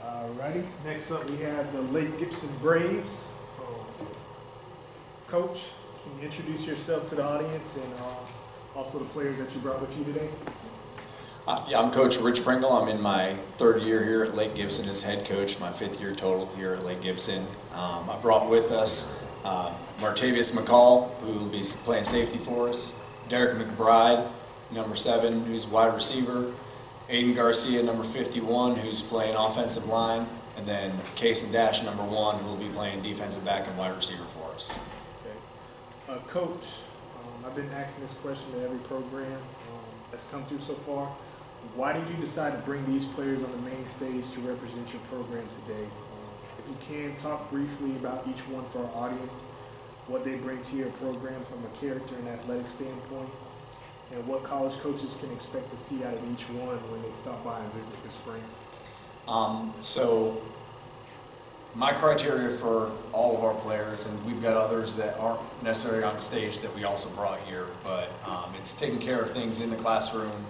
Alrighty, next up we have the Lake Gibson Braves. Coach, can you introduce yourself to the audience and also the players that you brought with you today? Yeah, I'm Coach Rich Pringle. I'm in my third year here at Lake Gibson as head coach, my fifth year total here at Lake Gibson. I brought with us Martavius McCall, who will be playing safety for us, Derek McBride, number 7, who's wide receiver, Aiden Garcia, number 51, who's playing offensive line, and then Case and Dash, number 1, who will be playing defensive back and wide receiver for us. Okay. Coach, I've been asking this question to every program that's come through so far. Why did you decide to bring these players on the main stage to represent your program today? If you can, talk briefly about each one for our audience, what they bring to your program from a character and athletic standpoint, and what college coaches can expect to see out of each one when they stop by and visit this spring. So my criteria for all of our players, and we've got others that aren't necessarily on stage that we also brought here, but it's taking care of things in the classroom,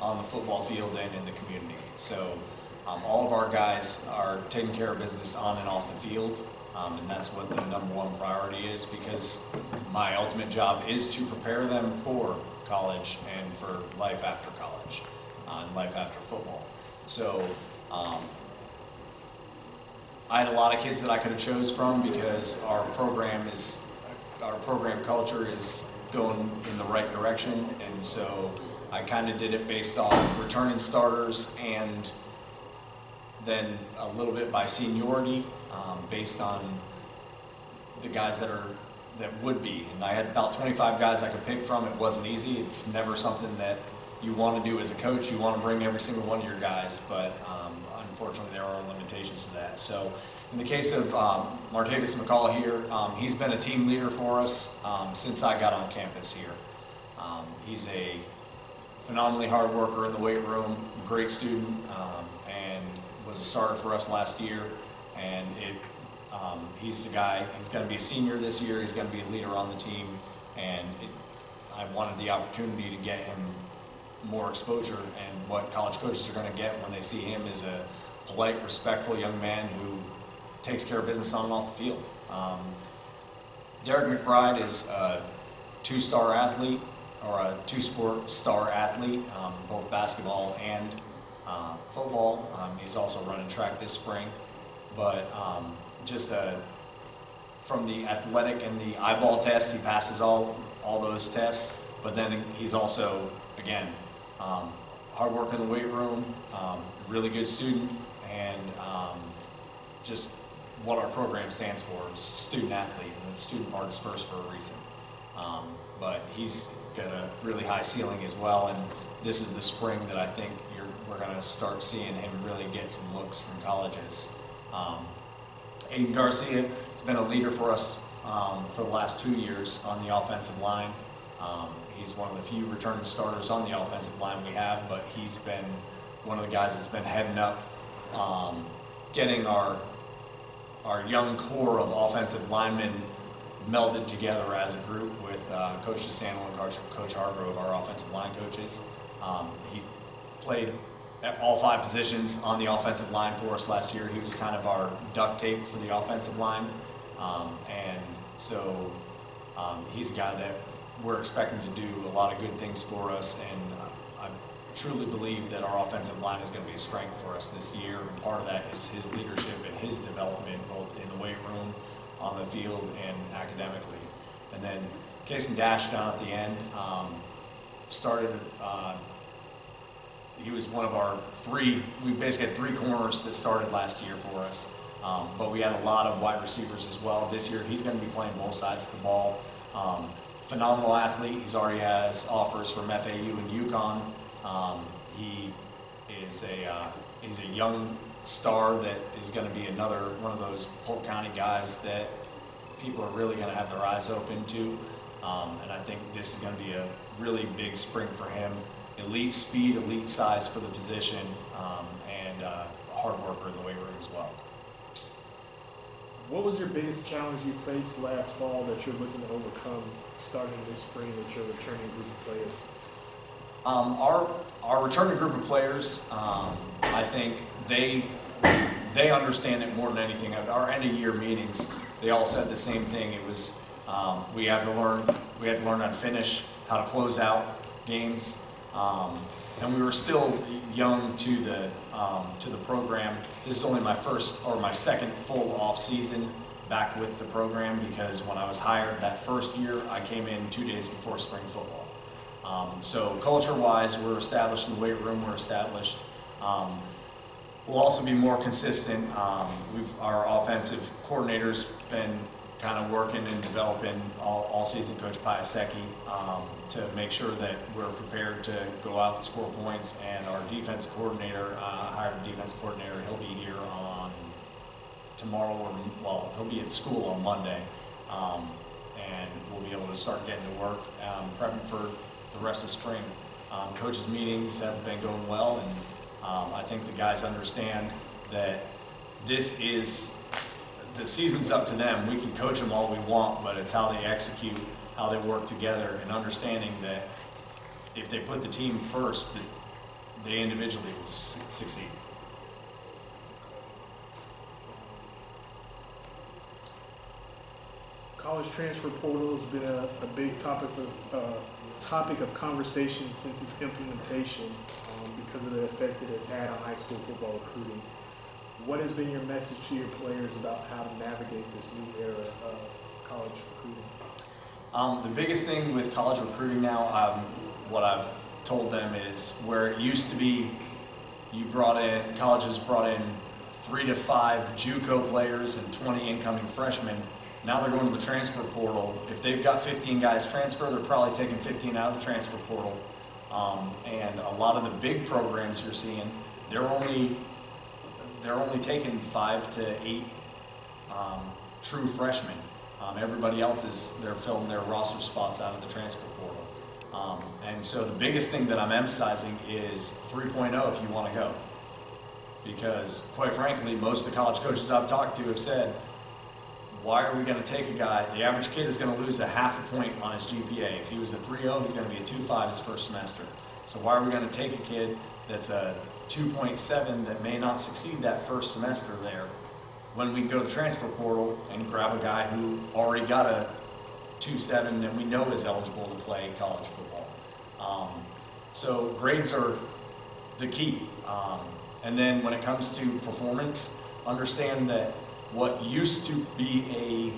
on the football field, and in the community. So all of our guys are taking care of business on and off the field, and that's what the number one priority is, because my ultimate job is to prepare them for college and for life after college and life after football. So I had a lot of kids that I could have chose from because our program culture is going in the right direction, and so I kind of did it based off returning starters and then a little bit by seniority, based on the guys that would be. And I had about 25 guys I could pick from. It wasn't easy. It's never something that you want to do as a coach. You want to bring every single one of your guys, but unfortunately there are limitations to that. So in the case of Martavius McCall here, he's been a team leader for us since I got on campus here. He's a phenomenally hard worker in the weight room, great student, and was a starter for us last year. And he's the guy, he's going to be a senior this year, he's going to be a leader on the team, and I wanted the opportunity to get him more exposure, and what college coaches are going to get when they see him is a polite, respectful young man who takes care of business on and off the field. Derek McBride is a 2-star athlete, or a 2-sport star athlete, both basketball and football. He's also running track this spring, but from the athletic and the eyeball test, he passes all those tests, but then he's also, again, hard work in the weight room, really good student, and just what our program stands for is student athlete, and the student part is first for a reason. But he's got a really high ceiling as well, and this is the spring that I think we're going to start seeing him really get some looks from colleges. Aiden Garcia has been a leader for us for the last 2 years on the offensive line. He's one of the few returning starters on the offensive line we have, but he's been one of the guys that's been heading up, getting our young core of offensive linemen melded together as a group with Coach DeSandel and Coach Hargrove, our offensive line coaches. He played at all 5 positions on the offensive line for us last year. He was kind of our duct tape for the offensive line, and so he's a guy that we're expecting to do a lot of good things for us, and I truly believe that our offensive line is going to be a strength for us this year, and part of that is his leadership and his development both in the weight room, on the field, and academically. And then Case and Dash down at the end started, he was one of our 3, we basically had 3 corners that started last year for us, but we had a lot of wide receivers as well. This year he's going to be playing both sides of the ball. Phenomenal athlete. He's already has offers from FAU and UConn. He's a young star that is going to be another one of those Polk County guys that people are really going to have their eyes open to. And I think this is going to be a really big spring for him. Elite speed, elite size for the position, and a hard worker in the weight room as well. What was your biggest challenge you faced last fall that you're looking to overcome starting this spring with your returning group of players? Our returning group of players, I think they they understand it more than anything. At our end of year meetings, they all said the same thing. It was, we had to learn how to finish, how to close out games. And we were still young to the program. This is only my second full off season back with the program, because when I was hired that first year, I came in 2 days before spring football. So culture-wise, we're established in the weight room. We're established. We'll also be more consistent. Our offensive coordinator's been kind of working and developing all season, Coach Piasecki, to make sure that we're prepared to go out and score points. And our defensive coordinator, hired a defensive coordinator. He'll be here on tomorrow, he'll be at school on Monday, and we'll be able to start getting to work, prepping for the rest of spring. Coaches' meetings have been going well, and I think the guys understand that the season's up to them. We can coach them all we want, but it's how they execute, how they work together, and understanding that if they put the team first, that they individually will succeed. College transfer portal has been a big topic of conversation since its implementation, because of the effect it has had on high school football recruiting. What has been your message to your players about how to navigate this new era of college recruiting? The biggest thing with college recruiting now, what I've told them is, where it used to be, colleges brought in 3 to 5 JUCO players and 20 incoming freshmen. Now they're going to the transfer portal. If they've got 15 guys transfer, they're probably taking 15 out of the transfer portal. And a lot of the big programs you're seeing, they're only taking 5 to 8 true freshmen. Everybody else they're filling their roster spots out of the transfer portal. And so the biggest thing that I'm emphasizing is 3.0 if you want to go. Because quite frankly, most of the college coaches I've talked to have said, why are we going to take a guy? The average kid is going to lose a half a point on his GPA. If he was a 3.0, he's going to be a 2.5 his first semester. So why are we going to take a kid that's a 2.7 that may not succeed that first semester there, when we can go to the transfer portal and grab a guy who already got a 2.7 and we know is eligible to play college football? So grades are the key. And then when it comes to performance, understand that what used to be a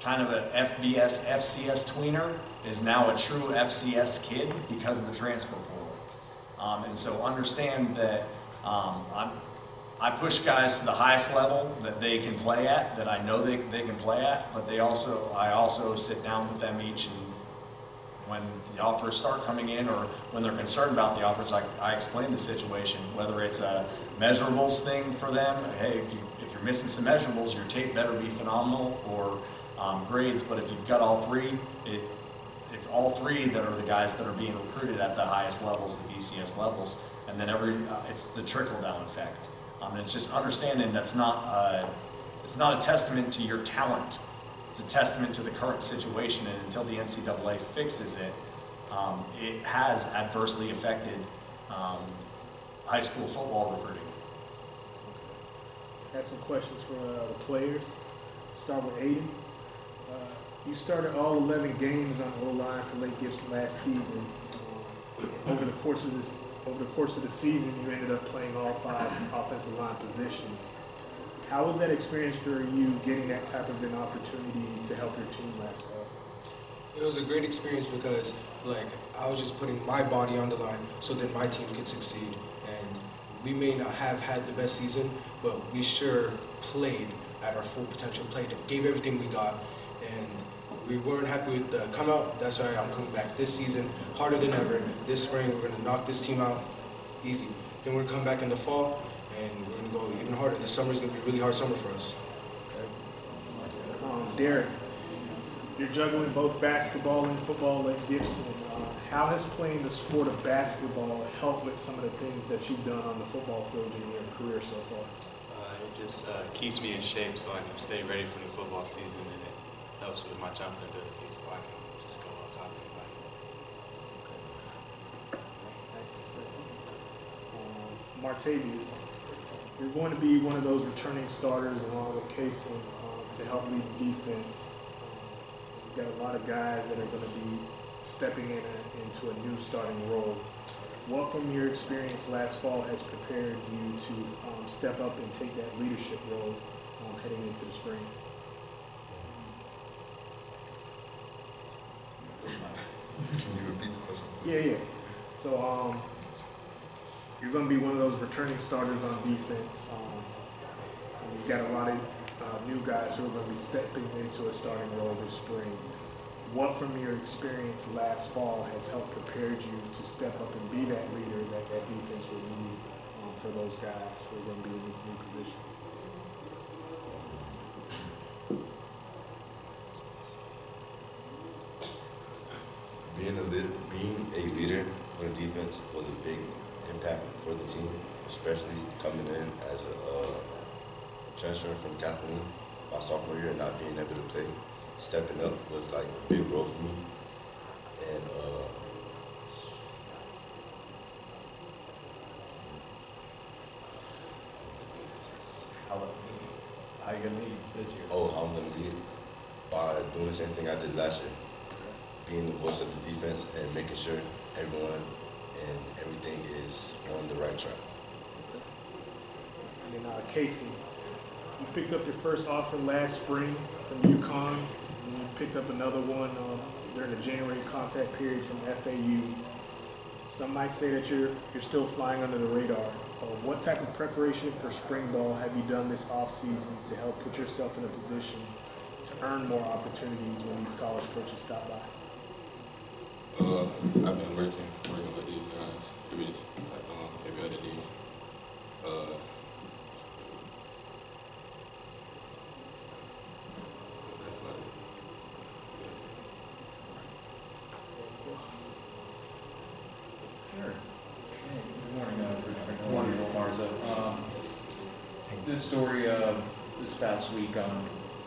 kind of an FBS, FCS tweener is now a true FCS kid because of the transfer portal. And so understand that I push guys to the highest level that they can play at, that I know they can play at, but I also sit down with them each, and when the offers start coming in or when they're concerned about the offers, I explain the situation, whether it's a measurables thing for them. Hey, if you're missing some measurables, your tape better be phenomenal, or grades. But if you've got all three, it's all three that are the guys that are being recruited at the highest levels, the BCS levels, and then it's the trickle-down effect. And it's just understanding it's not a testament to your talent. It's a testament to the current situation, and until the NCAA fixes it, it has adversely affected high school football recruiting. I have some questions for the players. Start with Aiden. You started all 11 games on O-line for Lake Gibson last season. Over the course of the season, you ended up playing all 5 offensive line positions. How was that experience for you, getting that type of an opportunity to help your team last fall? It was a great experience because, I was just putting my body on the line so that my team could succeed. And we may not have had the best season, but we sure played at our full potential, gave everything we got. And we weren't happy with the come out. That's why I'm coming back this season, harder than ever. This spring, we're going to knock this team out easy. Then we're going to come back in the fall, and we're going to go even harder. This summer is going to be a really hard summer for us. Derek, you're juggling both basketball and football at Gibson. How has playing the sport of basketball helped with some of the things that you've done on the football field in your career so far? It just keeps me in shape so I can stay ready for the football season, and it helps with my jumping ability so I can just go on top of anybody. Martavius, You're going to be one of those returning starters along with Kaysen to help lead the defense. You've got a lot of guys that are going to be stepping into a new starting role. What from your experience last fall has prepared you to step up and take that leadership role heading into the spring? Can you repeat the question, Yeah, please? yeah. So you're going to be one of those returning starters on defense. And you've got a lot of new guys who are going to be stepping into a starting role this spring. What from your experience last fall has helped prepared you to step up and be that leader that defense will need for those guys who are going to be in this new position? Being a leader on the defense was a big impact for the team, especially coming in as a transfer from Kathleen my sophomore year and not being able to play. Stepping up was like a big role for me, and How are you going to lead this year? how I'm gonna lead by doing the same thing I did last year, being the voice of the defense and making sure everyone and everything is on the right track. And then Casey, you picked up your first offer last spring from UConn, and you picked up another one during the January contact period from FAU. Some might say that you're still flying under the radar. What type of preparation for spring ball have you done this offseason to help put yourself in a position to earn more opportunities when these college coaches stop by? I've been working with these guys every other day. That's about it. Sure. Good morning, Good morning, Marzo. This story this past week,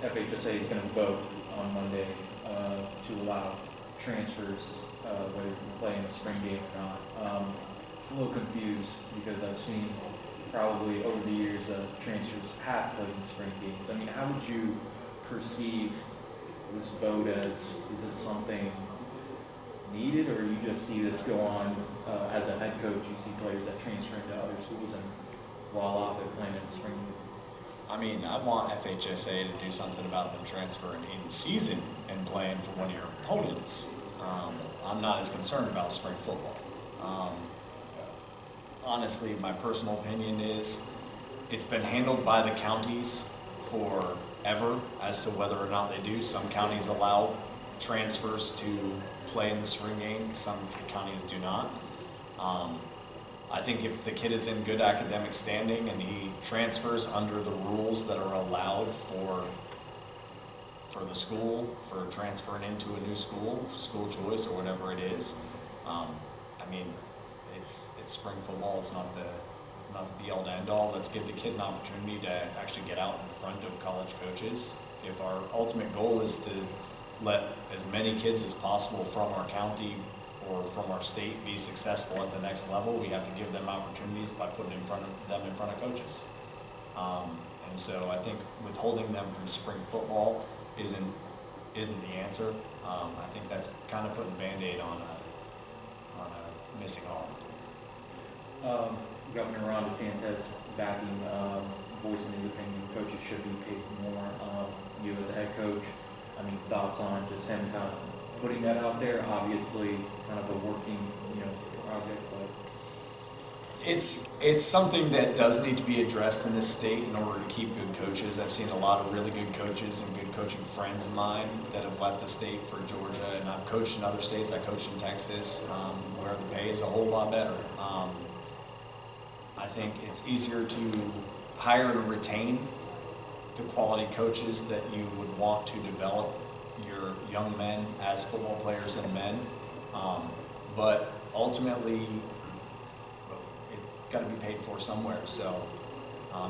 FHSA is going to vote on Monday to allow transfers, whether you can play in the spring game or not. I'm a little confused because I've seen probably over the years transfers have played in spring games. I mean, how would you perceive this vote as? Is this something needed, or you just see this go on as a head coach? You see players that transfer into other schools and voila, they're playing in the spring game. I mean, I want FHSA to do something about them transferring in season and playing for one of your opponents. I'm not as concerned about spring football. Honestly, my personal opinion is it's been handled by the counties forever as to whether or not they do. Some counties allow transfers to play in the spring game, some counties do not. I think if the kid is in good academic standing and he transfers under the rules that are allowed for the school, for transferring into a new school choice or whatever it is, I mean, it's spring football. It's not the be all to end all. Let's give the kid an opportunity to actually get out in front of college coaches. If our ultimate goal is to let as many kids as possible from our county or from our state be successful at the next level, we have to give them opportunities by putting them in front of coaches. And so I think withholding them from spring football isn't the answer. I think that's kind of putting a Band-Aid on a missing arm. Governor Ron DeSantis backing, voicing his opinion, coaches should be paid more. You as a head coach, I mean, thoughts on just him kind of putting that out there? Obviously, kind of a working, project, but It's something that does need to be addressed in this state in order to keep good coaches. I've seen a lot of really good coaches and good coaching friends of mine that have left the state for Georgia, and I've coached in other states. I coached in Texas, where the pay is a whole lot better. I think it's easier to hire and retain the quality coaches that you would want to develop your young men as football players and men. But ultimately, it's got to be paid for somewhere. So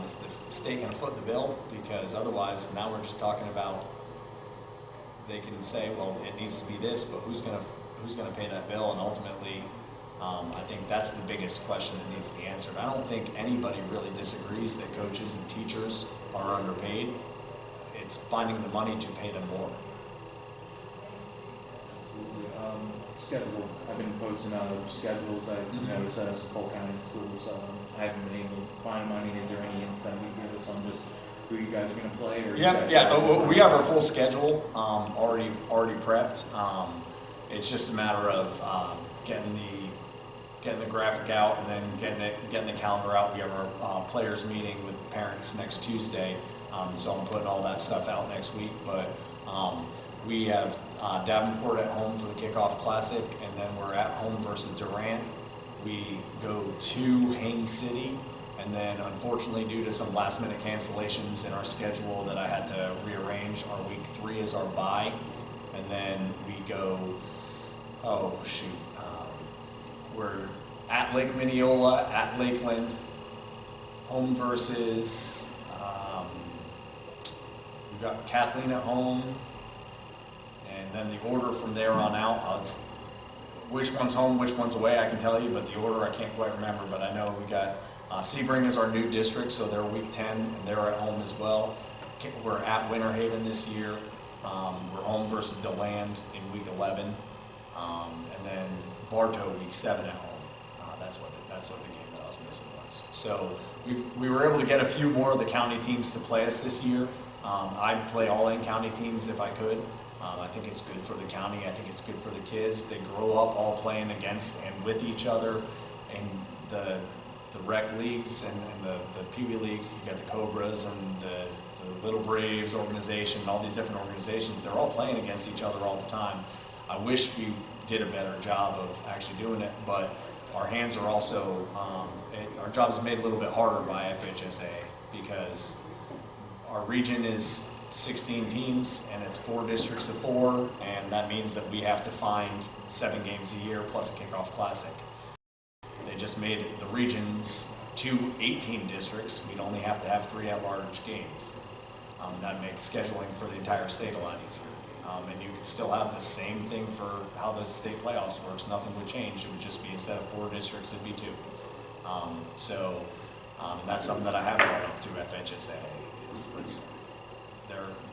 is the state going to foot the bill? Because otherwise, now we're just talking about, they can say, well, it needs to be this, but who's going to pay that bill? And ultimately, I think that's the biggest question that needs to be answered. I don't think anybody really disagrees that coaches and teachers are underpaid. It's finding the money to pay them more. Absolutely. Schedule. I've been posting schedules. I noticed as Polk County schools. I haven't been able to find money. Is there any insight you can give us on just who you guys are going to play? Or We have our full schedule already prepped. It's just a matter of getting the graphic out and then getting the calendar out. We have our players meeting with the parents next Tuesday, so I'm putting all that stuff out next week. But we have Davenport at home for the Kickoff Classic, and then we're at home versus Durant. We go to Haines City, and then unfortunately due to some last minute cancellations in our schedule that I had to rearrange, our week 3 is our bye, and then we go, we're at Lake Mineola, at Lakeland, home versus, we've got Kathleen at home, and then the order from there on out, which one's home, which one's away, I can tell you, but the order I can't quite remember. But I know we got Sebring is our new district, so they're week 10, and they're at home as well. We're at Winter Haven this year. We're home versus DeLand in week 11, and then Bartow week 7 at home. That's what the game that I was missing was. So we were able to get a few more of the county teams to play us this year. I'd play all in-county teams if I could. I think it's good for the county. I think it's good for the kids. They grow up all playing against and with each other in the rec leagues and the Pee Wee leagues. You got the Cobras and the Little Braves organization and all these different organizations. They're all playing against each other all the time. I wish we did a better job of actually doing it, but our hands are also, our job is made a little bit harder by FHSA because our region is 16 teams and it's 4 districts of 4, and that means that we have to find 7 games a year plus a Kickoff Classic. They just made the regions 2 18 districts. We'd only have to have 3 at-large games. That makes scheduling for the entire state a lot easier. And you could still have the same thing for how the state playoffs works. Nothing would change. It would just be instead of 4 districts, it'd be 2. And that's something that I have brought up to FHSA.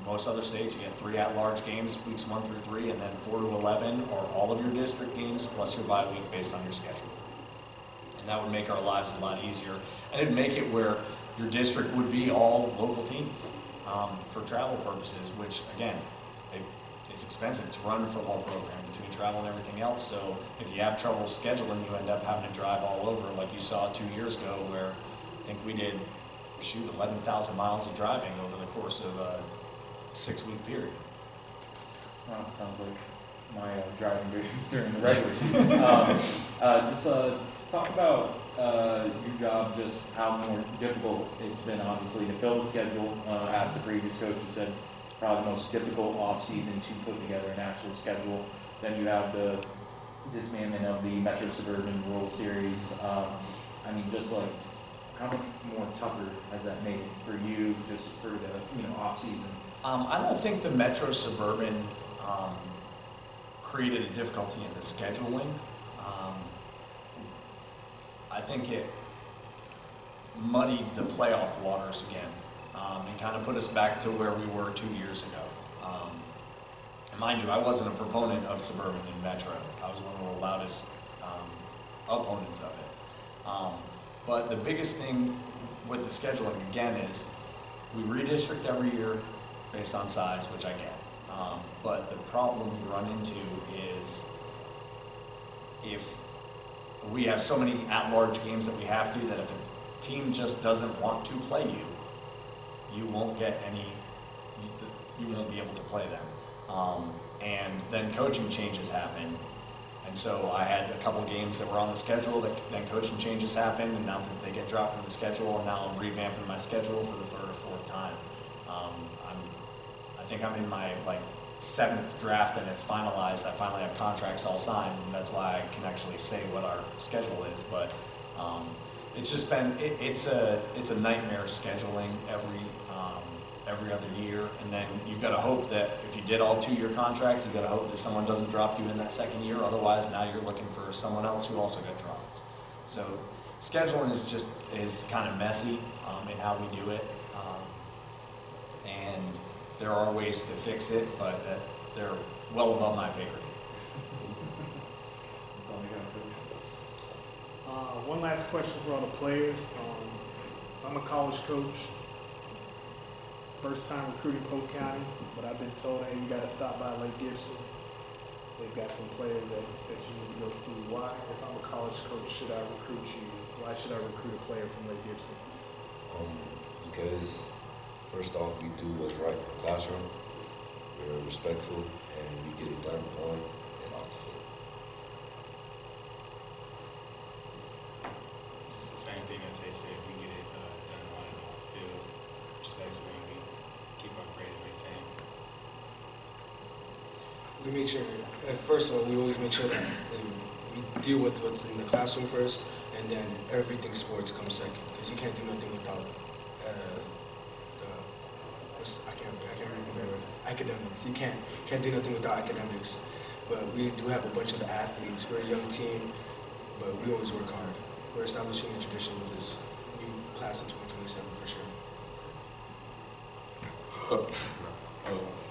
Most other states, you get 3 at-large games, weeks 1 through 3, and then 4 to 11 are all of your district games plus your bye week based on your schedule. And that would make our lives a lot easier. And it'd make it where your district would be all local teams for travel purposes, which, again, it's expensive to run a football program between travel and everything else. So if you have trouble scheduling, you end up having to drive all over, like you saw 2 years ago, where I think we did, 11,000 miles of driving over the course of a 6-week period. Well, sounds like my driving during the regular season. Just talk about your job, just how more difficult it's been, obviously, to fill the schedule. As the previous coach had said, probably the most difficult off-season to put together an actual schedule. Then you have the dismantling of the Metro Suburban World Series. Just like, how much more tougher has that made it for you, just for the off-season? I don't think the Metro Suburban created a difficulty in the scheduling. I think it muddied the playoff waters again and kind of put us back to where we were 2 years ago. And mind you, I wasn't a proponent of Suburban and Metro. I was one of the loudest opponents of it. But the biggest thing with the scheduling, again, is we redistrict every year based on size, which I get. But the problem we run into is if we have so many at-large games that we have to, that if a team just doesn't want to play you, you won't get any, you won't be able to play them. And then coaching changes happen. And so I had a couple games that were on the schedule, then coaching changes happened, and now that they get dropped from the schedule, and now I'm revamping my schedule for the 3rd or 4th time. I think I'm in my 7th draft and it's finalized. I finally have contracts all signed, and that's why I can actually say what our schedule is. But it's just been it's a nightmare scheduling every other year, and then you've got to hope that if you did all 2-year contracts, you've got to hope that someone doesn't drop you in that second year. Otherwise, now you're looking for someone else who also got dropped. So scheduling is kind of messy in how we do it, and there are ways to fix it, but they're well above my pay grade. That's all I got, Coach. One last question for all the players. I'm a college coach, first time recruiting Polk County, but I've been told, hey, you got to stop by Lake Gibson. They've got some players that you need to go see. Why, if I'm a college coach, should I recruit you? Why should I recruit a player from Lake Gibson? Because first off, we do what's right in the classroom. We're respectful, and we get it done on and off the field. Just the same thing that Tay said. We get it done on and off the field, respectfully, and we keep our grades maintained. We make sure, first of all, we always make sure that we deal with what's in the classroom first, and then everything sports comes second. Because you can't do nothing without I can't remember the word. Academics. You can't do nothing without academics. But we do have a bunch of athletes. We're a young team, but we always work hard. We're establishing a tradition with this new class of 2027 for sure.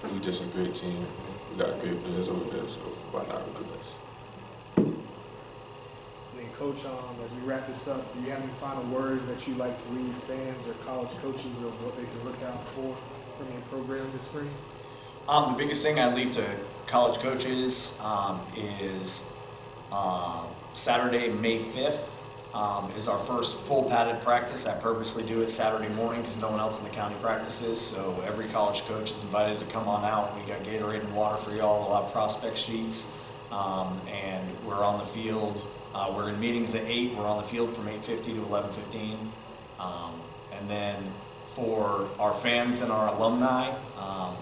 We're just a great team. We got great players over here, so why not recruit us? And then, Coach, as we wrap this up, do you have any final words that you'd like to leave fans or college coaches of what they can look out for from your program this spring? The biggest thing I leave to college coaches is Saturday, May 5th is our first full padded practice. I purposely do it Saturday morning because no one else in the county practices, so every college coach is invited to come on out. We got Gatorade and water for y'all. We'll have prospect sheets, and we're on the field. We're in meetings at 8. We're on the field from 8:50 to 11:15. And then for our fans and our alumni,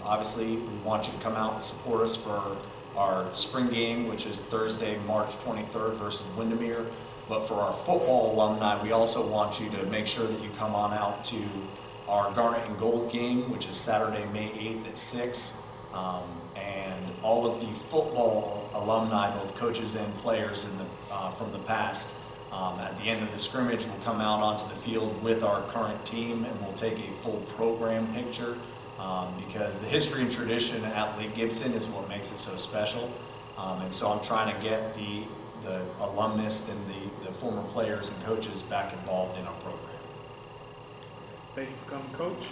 obviously we want you to come out and support us for our spring game, which is Thursday, March 23rd versus Windermere. But for our football alumni, we also want you to make sure that you come on out to our Garnet and Gold game, which is Saturday, May 8th at 6. And all of the football alumni, both coaches and players from the past, at the end of the scrimmage, will come out onto the field with our current team, and we'll take a full program picture because the history and tradition at Lake Gibson is what makes it so special. And so I'm trying to get the alumnus and the former players and coaches back involved in our program. Thank you for coming, Coach.